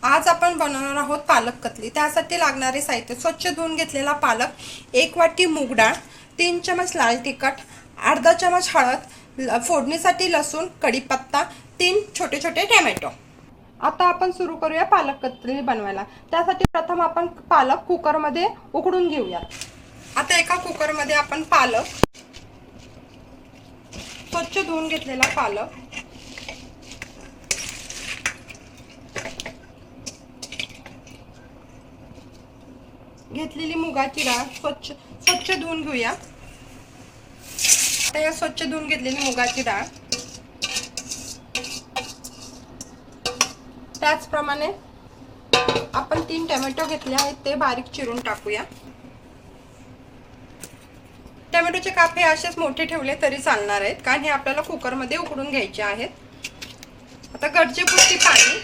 आज आपण बनवणार आहोत पालक कतली। त्यासाठी लागणारे साहित्य: स्वच्छ धुवून घेतलेला पालक, 1 वाटी मूग डाळ, 3 चमच लाल तिखट, अर्धा चमच हळद, फोडणीसाठी लसूण, कढीपत्ता, 3 छोटे छोटे टोमॅटो। आता आपण सुरू करूया पालक कतली बनवायला। त्यासाठी प्रथम आपण पालक कुकरमध्ये उकडून घेऊया। आता एका कुकरमध्ये आपण पालक, स्वच्छ धुवून घेतलेला पालक, घेतलेली मुगाची डाळ स्वच्छ धुवून घेऊया। आता या स्वच्छ धुवून घेतलेली मुगाची डाळ, त्याचप्रमाणे आपण 3 टोमॅटो घेतले आहेत, ते बारीक चिरून टाकूया। टोमॅटोचे काप हे असेच मोठे ठेवले तरी चालणार आहेत, कारण हे आपल्याला कुकरमध्ये उकडून घ्यायचे आहेत। आता गरजेपुरती पाणी,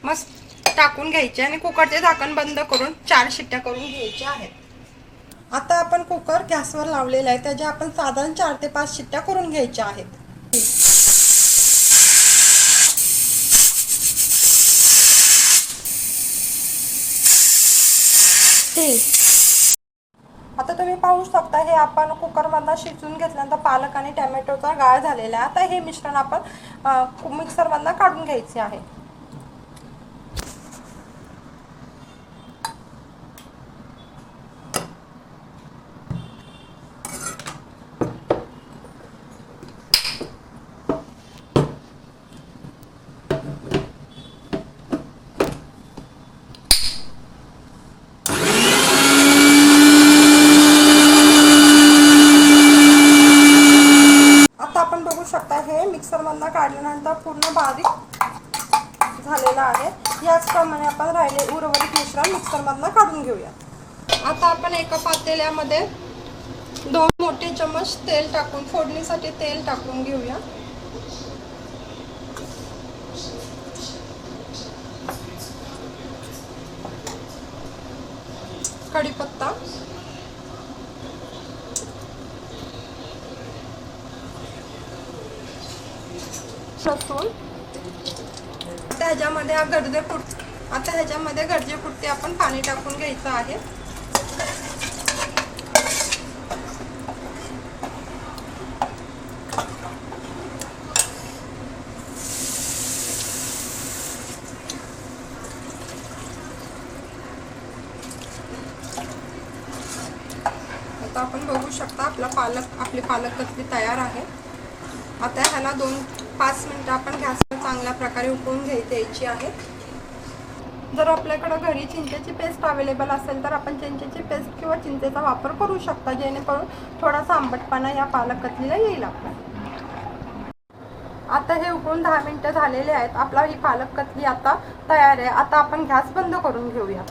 मस्त टाकून घ्यायचे आणि कुकरचे झाकण बंद करून 4 शिट्ट्या करून घ्यायच्या आहेत। आता आपण कुकर गॅसवर लावलेला आहे, त्याच्या आपण साधारण 4 ते 5 शिट्ट्या करून घ्यायच्या आहेत। आता तुम्ही पाहू शकता, हे आपण कुकरमधून शिजवून घेतल्यानंतर पालक आणि टोमॅटोचा गाळ झालेला आहे। आता हे मिश्रण आपण मिक्सरमधून काढून घ्यायचे आहे। हे मिक्सरमधून काढल्यानंतर पूर्ण बारीक झालेला आहे। याचप्रमाणे आपण उर्वरित मिश्रण मिक्सरमधून काढून घेऊया। आता आपण एका पातेल्यामध्ये 2 मोठे चमच तेल टाकून, फोडणीसाठी तेल टाकून घेऊया। कढीपत्ता, लसूण, ह्याच्यामध्ये गरजेपुरती आपण पाणी टाकून घ्यायचं आहे। आता आपण बघू शकता आपली पालक कतली तयार आहे। आता ह्याला 2-5 मिनिटं आपण गॅसवर चांगल्या प्रकारे उकळून द्यायची आहे। जर आपल्याकडे घरी चिंचेची पेस्ट अवेलेबल असेल तर आपण चिंचेची पेस्ट किंवा चिंचेचा वापर करू शकता, जेणेकरून थोडासा आंबटपणा या पालक कतलीला येईल आपल्याला। आता हे उकळून 10 मिनिटं झालेले आहेत। आपला ही पालक कतली आता तयार आहे। आता आपण गॅस बंद करून घेऊया।